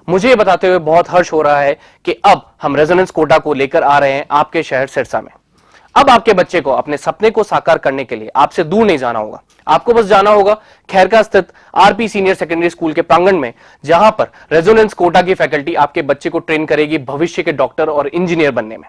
मुझे ये बताते हुए बहुत हर्ष हो रहा है कि अब हम रेजोनेंस कोटा को लेकर आ रहे हैं आपके शहर सिरसा में। अब आपके बच्चे को अपने सपने को साकार करने के लिए आपसे दूर नहीं जाना होगा। आपको बस जाना होगा खैरका स्थित आरपी सीनियर सेकेंडरी स्कूल के प्रांगण में, जहां पर रेजोनेंस कोटा की फैकल्टी आपके बच्चे को ट्रेन करेगी भविष्य के डॉक्टर और इंजीनियर बनने में।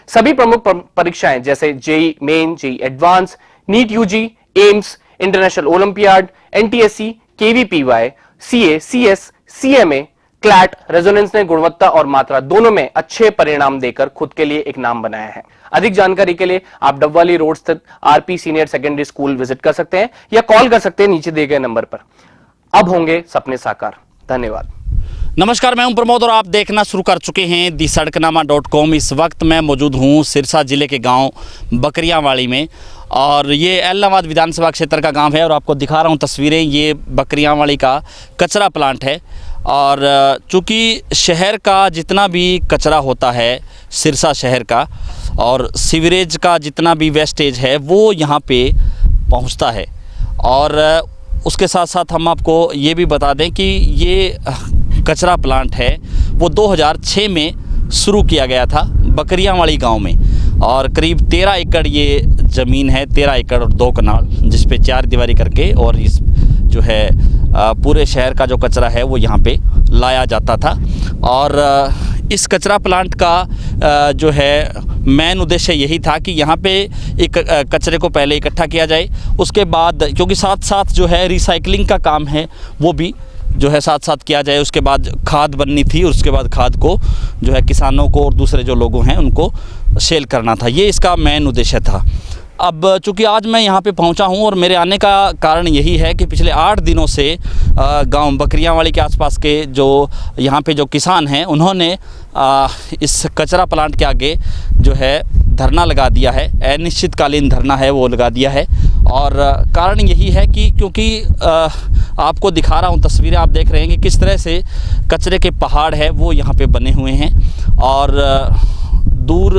सभी प्रमुख परीक्षाएं जैसे JEE Main, JEE advanced, NEET UG, AIIMS, international olympiad, NTSC, KVPY, CA, CS, CMA, CLAT, Resonance ने गुणवत्ता और मात्रा दोनों में अच्छे परिणाम देकर खुद के लिए एक नाम बनाया है। अधिक जानकारी के लिए आप डबवाली रोड स्थित RP senior secondary school visit कर सकते हैं या कॉल कर सकते हैं नीचे दिए गए नंबर पर। अब होंगे सपने साकार। धन्यवाद। नमस्कार, मैं हूं प्रमोद और आप देखना शुरू कर चुके हैं दी सड़कनामा.com। इस वक्त मैं मौजूद हूं सिरसा जिले के गांव बकरियांवाली में और ये एलनाबाद विधानसभा क्षेत्र का गांव है और आपको दिखा रहा हूं तस्वीरें। ये बकरियांवाली का कचरा प्लांट है और चूँकि शहर का जितना भी कचरा होता है, सिरसा शहर का, और सीवरेज का जितना भी वेस्टेज है वो यहाँ पे पहुँचता है। और उसके साथ साथ हम आपको ये भी बता दें कि ये कचरा प्लांट है वो 2006 में शुरू किया गया था बकरियांवाली गांव में और करीब 13 एकड़ ये ज़मीन है, 13 एकड़ और 2 कनाल, जिस पे 4 दीवारी करके और इस जो है पूरे शहर का जो कचरा है वो यहाँ पे लाया जाता था। और इस कचरा प्लांट का जो है मेन उद्देश्य यही था कि यहाँ पे एक कचरे को पहले इकट्ठा किया जाए, उसके बाद क्योंकि साथ साथ जो है रिसाइकलिंग का काम है वो भी जो है साथ साथ किया जाए। उसके बाद खाद बननी थी और उसके बाद खाद को जो है किसानों को और दूसरे जो लोगों हैं उनको सेल करना था। ये इसका मेन उद्देश्य था। अब चूँकि आज मैं यहाँ पे पहुँचा हूँ और मेरे आने का कारण यही है कि पिछले 8 दिनों से गांव बकरियांवाली के आसपास के जो यहाँ पे जो किसान हैं उन्होंने इस कचरा प्लांट के आगे जो है धरना लगा दिया है, अनिश्चितकालीन धरना है वो लगा दिया है। और कारण यही है कि क्योंकि आपको दिखा रहा हूँ तस्वीरें, आप देख रहे हैं कि किस तरह से कचरे के पहाड़ है वो यहाँ पे बने हुए हैं और दूर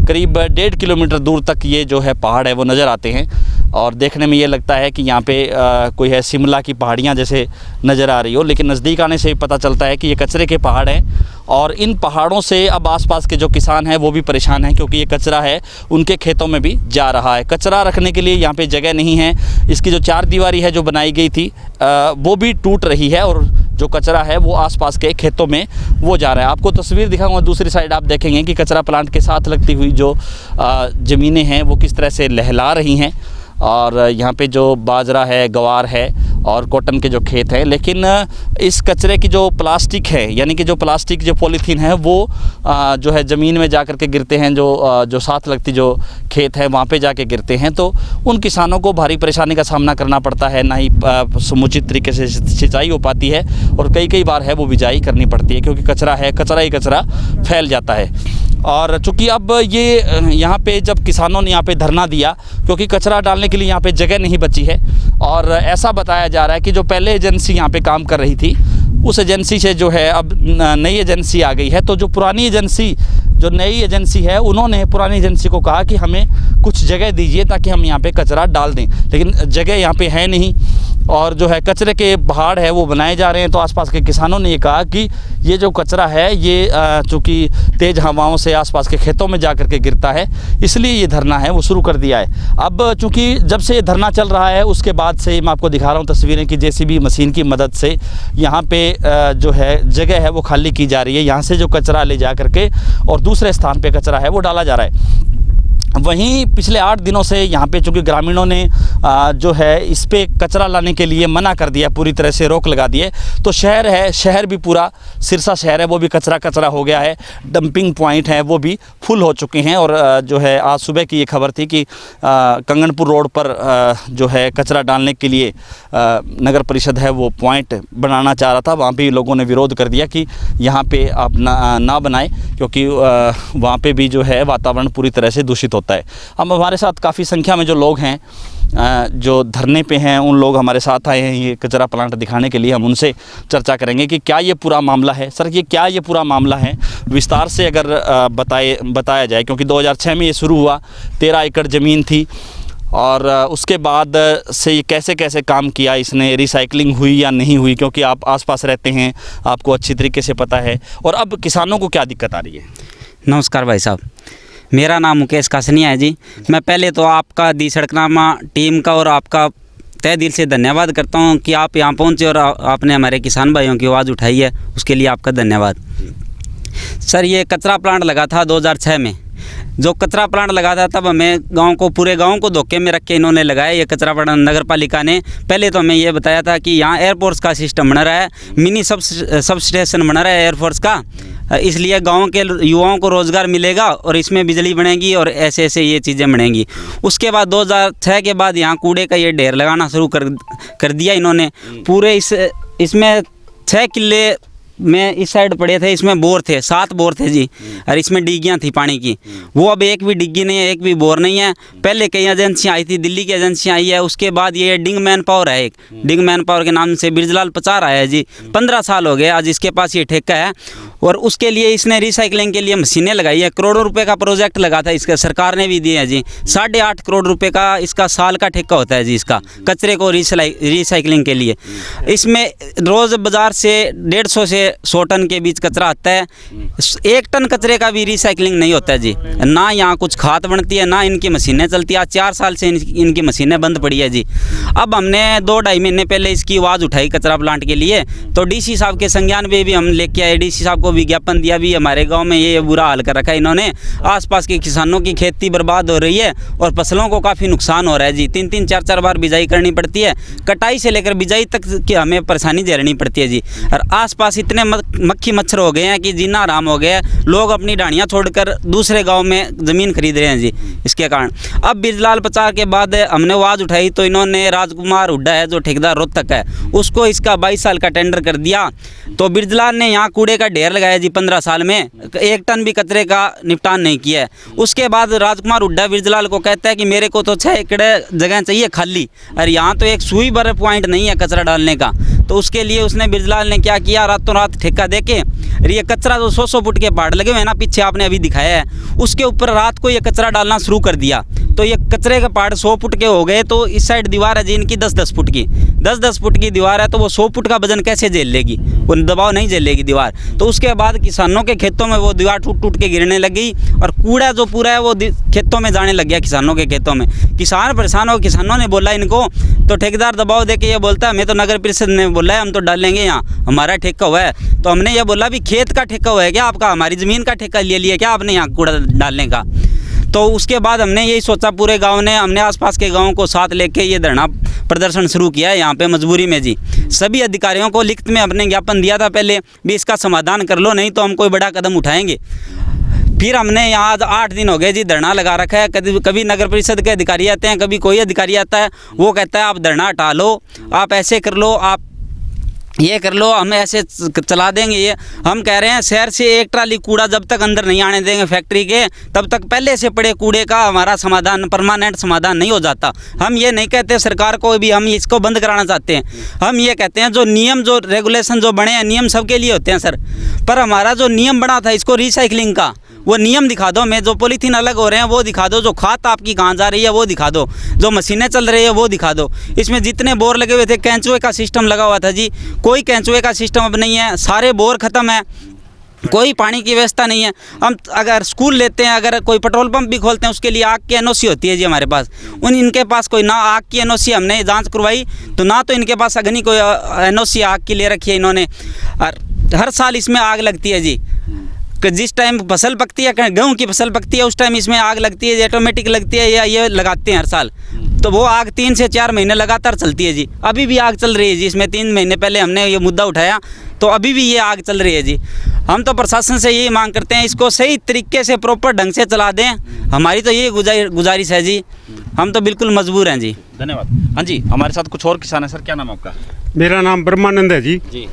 करीब 1.5 किलोमीटर दूर तक ये जो है पहाड़ है वो नज़र आते हैं और देखने में ये लगता है कि यहाँ पे कोई है शिमला की पहाड़ियाँ जैसे नज़र आ रही हो, लेकिन नज़दीक आने से पता चलता है कि ये कचरे के पहाड़ हैं। और इन पहाड़ों से अब आसपास के जो किसान हैं वो भी परेशान हैं क्योंकि ये कचरा है उनके खेतों में भी जा रहा है। कचरा रखने के लिए यहाँ पे जगह नहीं है। इसकी जो 4 दीवारी है जो बनाई गई थी वो भी टूट रही है और जो कचरा है वो आसपास के खेतों में वो जा रहा है। आपको तस्वीर दिखाऊंगा, दूसरी साइड आप देखेंगे कि कचरा प्लांट के साथ लगती हुई जो ज़मीनें हैं वो किस तरह से लहला रही हैं और यहाँ पे जो बाजरा है, गवार है और कॉटन के जो खेत हैं। लेकिन इस कचरे की जो प्लास्टिक है, यानी कि जो प्लास्टिक जो पॉलीथीन है वो जो है ज़मीन में जा कर के गिरते हैं, जो साथ लगती जो खेत है वहाँ पे जाके गिरते हैं, तो उन किसानों को भारी परेशानी का सामना करना पड़ता है। ना ही समुचित तरीके से सिंचाई हो पाती है और कई बार है वो बिजाई करनी पड़ती है क्योंकि कचरा है, कचरा ही कचरा फैल जाता है। और चूँकि अब ये यहाँ पे जब किसानों ने यहाँ पे धरना दिया क्योंकि कचरा डालने के लिए यहाँ पे जगह नहीं बची है और ऐसा बताया जा रहा है कि जो पहले एजेंसी यहाँ पे काम कर रही थी उस एजेंसी से जो है अब नई एजेंसी आ गई है, तो जो पुरानी एजेंसी जो नई एजेंसी है उन्होंने पुरानी एजेंसी को कहा कि हमें कुछ जगह दीजिए ताकि हम यहाँ पे कचरा डाल दें, लेकिन जगह यहाँ पे है नहीं और जो है कचरे के पहाड़ है वो बनाए जा रहे हैं। तो आसपास के किसानों ने ये कहा कि ये जो कचरा है ये चूँकि तेज़ हवाओं से आसपास के खेतों में जा कर के गिरता है, इसलिए ये धरना है वो शुरू कर दिया है। अब चूँकि जब से ये धरना चल रहा है उसके बाद से मैं आपको दिखा रहा हूँ तस्वीरें कि जेसीबी मशीन की मदद से यहाँ पे जो है जगह है वो खाली की जा रही है। यहाँ से जो कचरा ले जा करके और दूसरे स्थान पे कचरा है वो डाला जा रहा है। वहीं पिछले 8 दिनों से यहाँ पे चूँकि ग्रामीणों ने जो है इस पे कचरा लाने के लिए मना कर दिया, पूरी तरह से रोक लगा दिए, तो शहर है, शहर भी पूरा सिरसा शहर है वो भी कचरा हो गया है। डंपिंग पॉइंट है वो भी फुल हो चुके हैं और जो है आज सुबह की ये खबर थी कि कंगनपुर रोड पर जो है कचरा डालने के लिए नगर परिषद है वो पॉइंट बनाना चाह रहा था। वहाँ पर लोगों ने विरोध कर दिया कि यहाँ पर आप ना बनाए क्योंकि वहाँ पर भी जो है वातावरण पूरी तरह से दूषित होता है। अब हमारे साथ काफ़ी संख्या में जो लोग हैं जो धरने पे हैं उन लोग हमारे साथ आए हैं ये कचरा प्लांट दिखाने के लिए। हम उनसे चर्चा करेंगे कि क्या ये पूरा मामला है। सर, ये क्या ये पूरा मामला है विस्तार से अगर बताया जाए, क्योंकि 2006 में ये शुरू हुआ, 13 एकड़ ज़मीन थी और उसके बाद से ये कैसे कैसे काम किया इसने, रिसाइकलिंग हुई या नहीं हुई, क्योंकि आप आसपास रहते हैं, आपको अच्छी तरीके से पता है। और अब किसानों को क्या दिक्कत आ रही है? नमस्कार भाई साहब, मेरा नाम मुकेश कासनिया है जी। मैं पहले तो आपका दी सड़कनामा टीम का और आपका तहे दिल से धन्यवाद करता हूं कि आप यहाँ पहुँचे और आपने हमारे किसान भाइयों की आवाज़ उठाई है, उसके लिए आपका धन्यवाद। सर, ये कचरा प्लांट लगा था 2006 में। जो कचरा प्लांट लगा था तब हमें पूरे गांव को धोखे में रख के इन्होंने लगाया ये कचरा प्लांट। नगर पालिका ने पहले तो हमें ये बताया था कि यहाँ एयरफोर्स का सिस्टम बना रहा है, मिनी सब स्टेशन बना रहा है एयरफोर्स का, इसलिए गांव के युवाओं को रोज़गार मिलेगा और इसमें बिजली बनेगी और ऐसे ऐसे ये चीज़ें बनेंगी। उसके बाद 2006 के बाद यहाँ कूड़े का ये ढेर लगाना शुरू कर दिया इन्होंने। पूरे इसमें 6 किले में इस साइड पड़े थे, इसमें बोर थे, 7 बोर थे जी, और इसमें डिग्गियाँ थी पानी की। वो अब एक भी डिग्गी नहीं है, एक भी बोर नहीं है। पहले कई एजेंसियाँ आई थी, दिल्ली की एजेंसियाँ आई है। उसके बाद ये डिंग मैन पावर है, एक डिंग मैन पावर के नाम से बिरजलाल पचार आया है जी। 15 साल हो गए आज इसके पास ये ठेका है। और उसके लिए इसने रिसाइकलिंग के लिए मशीनें लगाई है। करोड़ों रुपए का प्रोजेक्ट लगा था इसका, सरकार ने भी दिए हैं जी। 8.5 करोड़ रुपए का इसका साल का ठेका होता है जी इसका, कचरे को रिसाइकलिंग के लिए। इसमें रोज़ बाज़ार से 150 से 100 टन के बीच कचरा आता है। 1 टन कचरे का भी रिसाइकलिंग नहीं होता है जी। ना यहाँ कुछ खाद बनती है, ना इनकी मशीनें चलती है। 4 साल से इनकी मशीनें बंद पड़ी है जी। अब हमने 2-2.5 महीने पहले इसकी आवाज़ उठाई कचरा प्लांट के लिए, तो डीसी साहब के संज्ञान में भी हम लेके आए। डीसी साहब को विज्ञापन दिया भी, हमारे गांव में ये बुरा हाल कर रखा है इन्होंने। आसपास के किसानों की खेती बर्बाद हो रही है और फसलों को काफ़ी नुकसान हो रहा है जी। 3-3, 4-4 बार बिजाई करनी पड़ती है, कटाई से लेकर बिजाई तक की हमें परेशानी झेलनी पड़ती है जी। और आसपास इतने मक्खी मच्छर हो गए हैं कि जीना आराम हो गया है। लोग अपनी ढाणियाँ छोड़कर दूसरे गाँव में ज़मीन खरीद रहे हैं जी इसके कारण। अब बिरजलाल पचार के बाद हमने आवाज़ उठाई तो इन्होंने राजकुमार हुड्डा है जो ठेकेदार रोहतक है, उसको इसका 22 साल का टेंडर कर दिया। तो बिरजलाल ने यहाँ कूड़े का ढेर लगाया जी। 15 साल में 1 टन भी कचरे का निपटान नहीं किया है। उसके बाद राजकुमार हुड्डा बिरजलाल को कहता है कि मेरे को तो 6 एकड़ जगह चाहिए खाली, और यहाँ तो एक सुई भर पॉइंट नहीं है कचरा डालने का। तो उसके लिए उसने बिरजलाल ने क्या किया, रातों रात ठेका देके ये कचरा जो 100 फुट के पहाड़ लगे हुए हैं ना, पीछे आपने अभी दिखाया है, उसके ऊपर रात को ये कचरा डालना शुरू कर दिया। तो ये कचरे के पहाड़ 100 फुट के हो गए। तो इस साइड दीवार है जी इनकी 10-10 फुट की, 10-10 फुट की दीवार है। तो वो 100 फुट का वजन कैसे झेल लेगी, वो दबाव नहीं झेल लेगी दीवार। तो उसके बाद किसानों के खेतों में वो दीवार टूट के गिरने लग गई और कूड़ा जो पूरा है वो खेतों में जाने लग गया, किसानों के खेतों में। किसान परेशान हो, किसानों ने बोला इनको, तो ठेकेदार दबाव दे के ये बोलता है, मैं तो नगर परिषद ने बोला है हम तो डालेंगे, यहाँ हमारा ठेका हुआ है। तो हमने ये बोला भी खेत का ठेका हुआ है क्या आपका, हमारी ज़मीन का ठेका ले लिया क्या आपने यहाँ कूड़ा डालने का। तो उसके बाद हमने यही सोचा, पूरे गांव ने, हमने आसपास के गांवों को साथ लेके ये धरना प्रदर्शन शुरू किया है यहाँ पे मजबूरी में जी। सभी अधिकारियों को लिखित में अपने ज्ञापन दिया था पहले भी, इसका समाधान कर लो नहीं तो हम कोई बड़ा कदम उठाएंगे। फिर हमने यहाँ 8 दिन हो गए जी धरना लगा रखा है। कभी नगर परिषद के अधिकारी आते हैं, कभी कोई अधिकारी आता है, वो कहता है आप धरना हटा लो, आप ऐसे कर लो, आप ये कर लो, हम ऐसे चला देंगे। ये हम कह रहे हैं शहर से 1 ट्राली कूड़ा जब तक अंदर नहीं आने देंगे फैक्ट्री के, तब तक पहले से पड़े कूड़े का हमारा समाधान, परमानेंट समाधान नहीं हो जाता। हम ये नहीं कहते सरकार को भी हम इसको बंद कराना चाहते हैं। हम ये कहते हैं जो नियम, जो रेगुलेशन जो बने हैं, नियम सबके लिए होते हैं सर, पर हमारा जो नियम बना था इसको रिसाइकलिंग का, वो नियम दिखा दो हमें। जो पॉलीथीन अलग हो रहे हैं वो दिखा दो, जो खाद आपकी कहाँ जा रही है वो दिखा दो, जो मशीनें चल रही है वो दिखा दो। इसमें जितने बोर लगे हुए थे, कैंचुए का सिस्टम लगा हुआ था जी, कोई कैंचुए का सिस्टम अब नहीं है, सारे बोर ख़त्म है, कोई पानी की व्यवस्था नहीं है। हम अगर स्कूल लेते हैं, अगर कोई पेट्रोल पंप भी खोलते हैं, उसके लिए आग की एनओसी होती है जी हमारे पास। इनके पास कोई ना आग की एनओसी, हमने जांच करवाई तो ना तो इनके पास अग्नि कोई एनओसी आग की ले रखी है इन्होंने। और हर साल इसमें आग लगती है जी, कि जिस टाइम फसल पकती है, गेहूँ की फसल पकती है, उस टाइम इसमें आग लगती है, ऑटोमेटिक लगती है या ये लगाते हैं हर साल। तो वो आग 3 से 4 महीने लगातार चलती है जी। अभी भी आग चल रही है जी, इसमें 3 महीने पहले हमने ये मुद्दा उठाया तो अभी भी ये आग चल रही है जी। हम तो प्रशासन से यही मांग करते हैं, इसको सही तरीके से प्रॉपर ढंग से चला दें, हमारी तो ये गुजारिश है जी। हम तो बिल्कुल मजबूर हैं जी। धन्यवाद। हाँ जी, हमारे साथ कुछ और किसान है सर, क्या नाम है आपका? मेरा नाम ब्रह्मानंद है जी। जी,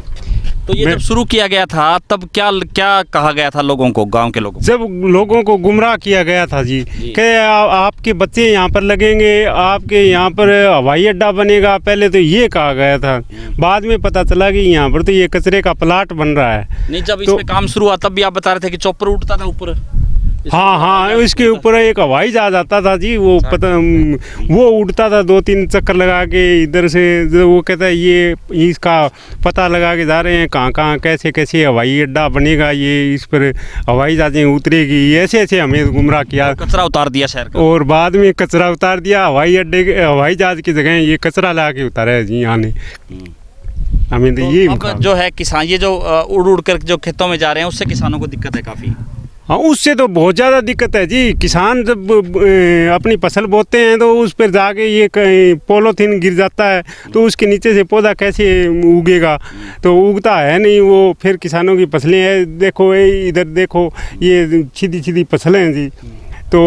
तो ये जब शुरू किया गया था तब क्या कहा गया था लोगों को, गांव के लोगों को? जब लोगों को गुमराह किया गया था जी कि आपके बच्चे यहाँ पर लगेंगे, आपके यहाँ पर हवाई अड्डा बनेगा, पहले तो ये कहा गया था। बाद में पता चला कि यहाँ पर तो ये कचरे का प्लाट बन रहा है। नहीं, जब इसमें काम शुरू हुआ तब भी आप बता रहे थे कि चॉपर उठता था ऊपर, हाँ हाँ, इसके ऊपर एक हवाई जहाज आता था जी, वो पता वो उड़ता था 2-3 चक्कर लगा के इधर से, जो वो कहता है ये इसका पता लगा के जा रहे हैं कहाँ कहाँ कैसे कैसे हवाई अड्डा बनेगा, ये इस पर हवाई जहाज़ें उतरेगी, ऐसे ऐसे हमें गुमराह किया। कचरा उतार दिया शहर का। और बाद में कचरा उतार दिया, हवाई अड्डे हवाई जहाज़ की जगह ये कचरा ला के उतारा है जी यहाँ ने। हमें तो ये अब जो है किसान ये जो उड़ उड़ कर जो खेतों में जा रहे हैं उससे किसानों को दिक्कत है काफ़ी। हाँ, उससे तो बहुत ज़्यादा दिक्कत है जी। किसान जब अपनी फसल बोते हैं तो उस पर जाके ये पॉलीथीन गिर जाता है तो उसके नीचे से पौधा कैसे उगेगा, तो उगता है नहीं वो। फिर किसानों की फसलें हैं, देखो इधर देखो ये सीधी सीधी फसलें हैं जी, तो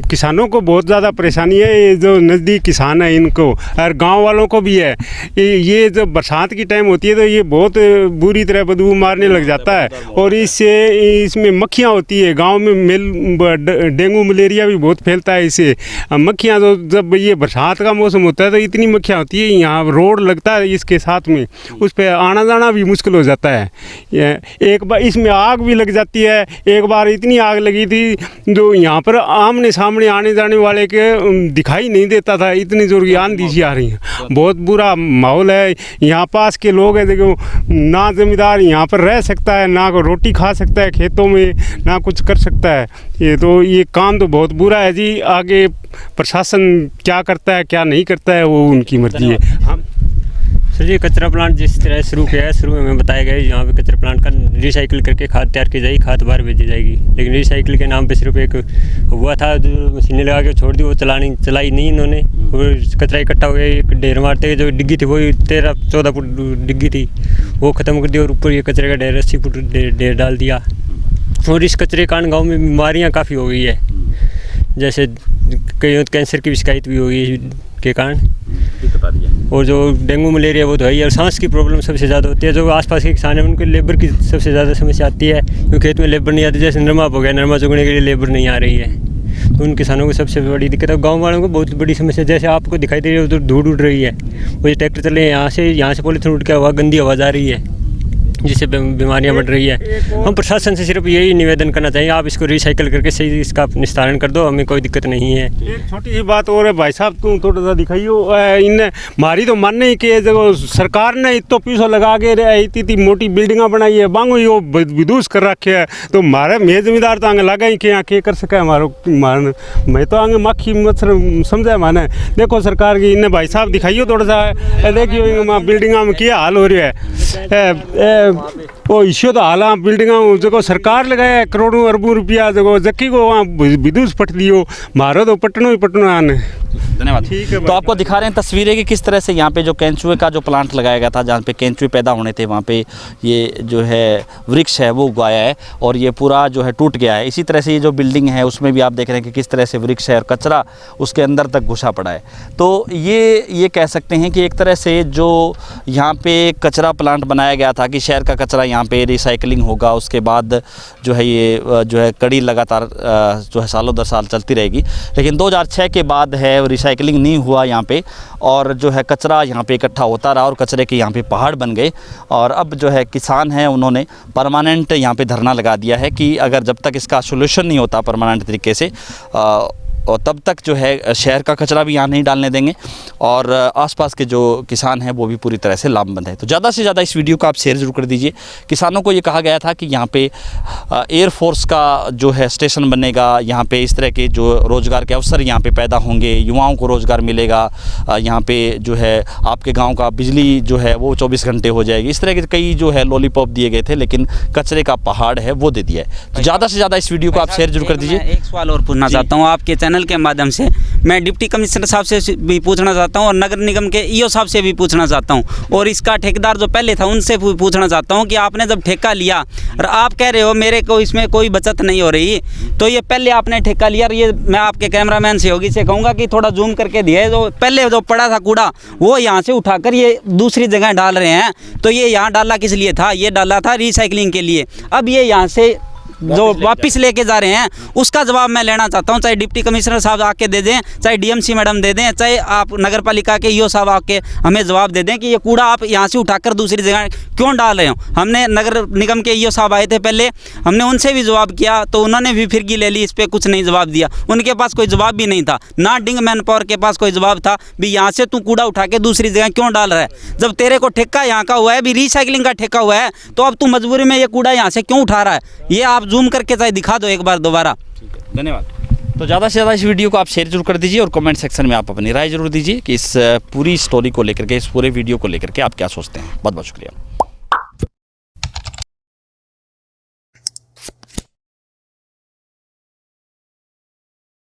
किसानों को बहुत ज़्यादा परेशानी है। ये जो नज़दीक किसान है इनको और गांव वालों को भी है। ये जब बरसात की टाइम होती है तो ये बहुत बुरी तरह बदबू मारने लग जाता है, और इसमें मक्खियाँ होती है। गांव में डेंगू मलेरिया भी बहुत फैलता है इससे। मक्खियाँ तो जब ये बरसात का मौसम होता है तो इतनी मक्खियाँ होती है, यहाँ रोड लगता है इसके साथ में, उस पर आना जाना भी मुश्किल हो जाता है। एक बार इसमें आग भी लग जाती है। एक बार इतनी आग लगी थी जो यहाँ पर आमने सामने आने जाने वाले के दिखाई नहीं देता था, इतनी जोर की आंधी सी आ रही है। बहुत बुरा माहौल है। यहाँ पास के लोग हैं, देखो ना जमींदार यहाँ पर रह सकता है, ना को रोटी खा सकता है खेतों में, ना कुछ कर सकता है। ये काम तो बहुत बुरा है जी। आगे प्रशासन क्या करता है क्या नहीं करता है वो उनकी मर्जी है। हम सर जी, कचरा प्लांट जिस तरह शुरू किया है, शुरू में हमें बताया गया यहाँ पे कचरा प्लांट का रिसाइकिल करके खाद तैयार की जाएगी, खाद बाहर भेजी जाएगी। लेकिन रिसाइकिल के नाम पे सिर्फ एक हुआ था, जो मशीनें लगा के छोड़ दी, वो चलाई नहीं इन्होंने। और कचरा इकट्ठा हो गया, एक ढेर मारते जो डिग्गी थी वो 13-14 फुट डिग्गी थी, वो ख़त्म कर दी, और ऊपर ये कचरे का ढेर 80 फुट ढेर डाल दिया। और इस कचरे के कारण गाँव में बीमारियाँ काफ़ी हो गई है, जैसे कई कैंसर की शिकायत भी हो गई के कारण। और जो डेंगू मलेरिया वो तो है ही, और सांस की प्रॉब्लम सबसे ज़्यादा होती है। जो आसपास के किसान हैं उनके लेबर की सबसे ज़्यादा समस्या आती है, क्योंकि खेत में लेबर नहीं आती। जैसे नरमा हो गया, नरमा चुगने के लिए लेबर नहीं आ रही है, तो उन किसानों को सबसे बड़ी दिक्कत है। गाँव वालों को बहुत बड़ी समस्या, जैसे आपको दिखाई दे रही है उधर धूल उड़ रही है, वो ट्रैक्टर चले यहाँ से पॉलीथीन उड़ के हवा गंदी आवाज़ आ रही है, जिससे बीमारियां बढ़ रही है। हम प्रशासन से सिर्फ यही निवेदन करना चाहिए, आप इसको रिसाइकिल करके सही इसका निस्तारण कर दो, हमें कोई दिक्कत नहीं है। एक छोटी सी बात और है भाई साहब, तुम थोड़ा सा दिखाइयो। इनने मारी तो मानने ही कि जब सरकार ने इतो पैसा लगा के इतनी मोटी बिल्डिंगा बनाई है, बांगो यो विदूस कर रखे है, तो मारे मैं जमींदार तो आगे लगा ही के कर सके हमारो मैं तो आगे मक्खी मच्छर समझे माने। देखो सरकार की इन्हें भाई साहब दिखाइयो थोड़ा सा, देखियो बिल्डिंगा में क्या हाल हो रहा है। वो इश्यू तो हाल बिल्डिंग जो सरकार लगाया करोड़ों अरबों रुपया, जो जक्की को वहाँ विदुष पट दियो, मारो तो पटनो ही पटनो आने। धन्यवाद। तो आपको दिखा रहे हैं तस्वीरें कि किस तरह से यहाँ पे जो केंचुए का जो प्लांट लगाया गया था, जहाँ पे केंचुए पैदा होने थे, वहाँ पे ये जो है वृक्ष है वो उगाया है, और ये पूरा जो है टूट गया है। इसी तरह से ये जो बिल्डिंग है उसमें भी आप देख रहे हैं कि किस तरह से वृक्ष है और कचरा उसके अंदर तक घुसा पड़ा है। तो ये कह सकते हैं कि एक तरह से जो यहाँ पे कचरा प्लांट बनाया गया था कि शहर का कचरा यहाँ पे रिसाइकलिंग होगा, उसके बाद जो है ये जो है कड़ी लगातार जो है सालों दर साल चलती रहेगी। लेकिन 2006 के बाद है रिसाइकलिंग नहीं हुआ यहाँ पे, और जो है कचरा यहाँ पे इकट्ठा होता रहा और कचरे के यहाँ पे पहाड़ बन गए। और अब जो है किसान हैं उन्होंने परमानेंट यहाँ पे धरना लगा दिया है कि अगर जब तक इसका सोल्यूशन नहीं होता परमानेंट तरीके से, और तब तक जो है शहर का कचरा भी यहाँ नहीं डालने देंगे, और आसपास के जो किसान हैं वो भी पूरी तरह से लामबंद है। तो ज़्यादा से ज़्यादा इस वीडियो को आप शेयर ज़रूर कर दीजिए। किसानों को ये कहा गया था कि यहाँ पे एयरफोर्स का जो है स्टेशन बनेगा, यहाँ पे इस तरह के जो रोज़गार के अवसर यहाँ पे पैदा होंगे, युवाओं को रोज़गार मिलेगा, यहाँ पे जो है आपके गाँव का बिजली जो है वो 24 घंटे हो जाएगी। इस तरह के कई जो है लॉलीपॉप दिए गए थे, लेकिन कचरे का पहाड़ है वो दे दिया है। तो ज़्यादा से ज़्यादा इस वीडियो को आप शेयर जरूर कर दीजिए। एक सवाल और पूछना चाहता हूँ आपके चैनल के माध्यम से, मैं डिप्टी कमिश्नर साहब से भी पूछना चाहता हूँ और नगर निगम के ईओ साहब से भी पूछना चाहता हूँ, और इसका ठेकेदार जो पहले था उनसे पूछना चाहता हूँ कि आपने जब ठेका लिया और आप कह रहे हो मेरे को इसमें कोई बचत नहीं हो रही, तो ये पहले आपने ठेका लिया, ये मैं आपके कैमरामैन सहयोगी से कहूँगा कि थोड़ा जूम करके दिए, जो पहले जो पड़ा था कूड़ा वो यहाँ से उठाकर ये दूसरी जगह डाल रहे हैं, तो ये यहाँ डाला किस लिए था? ये डाला था रिसाइकलिंग के लिए। अब ये यहाँ से जो वापस लेके जा रहे हैं उसका जवाब मैं लेना चाहता हूँ। चाहे डिप्टी कमिश्नर साहब आके दे दें, चाहे डीएमसी मैडम दे दें, चाहे आप नगर पालिका के ईओ साहब आके हमें जवाब दे दें कि ये कूड़ा आप यहाँ से उठाकर दूसरी जगह क्यों डाल रहे हो। हमने नगर निगम के ईओ साहब आए थे पहले, हमने उनसे भी जवाब किया तो उन्होंने भी फिरकी ले ली, इस पर कुछ नहीं जवाब दिया। उनके पास कोई जवाब भी नहीं था, ना डिंग मैन पावर के पास कोई जवाब था भी यहाँ से तू कूड़ा उठा के दूसरी जगह क्यों डाल रहा है। जब तेरे को ठेका यहाँ का हुआ है, भी रिसाइकलिंग का ठेका हुआ है, तो अब तू मजबूरी में ये कूड़ा यहाँ से क्यों उठा रहा है। ये आप जूम करके चाहे दिखा दो एक बार दोबारा। धन्यवाद। तो ज़्यादा से ज़्यादा इस वीडियो को आप शेयर जरूर कर दीजिए और कमेंट सेक्शन में आप अपनी राय जरूर दीजिए कि इस पूरी स्टोरी को लेकर के, इस पूरे वीडियो को लेकर के आप क्या सोचते हैं। बहुत बहुत शुक्रिया।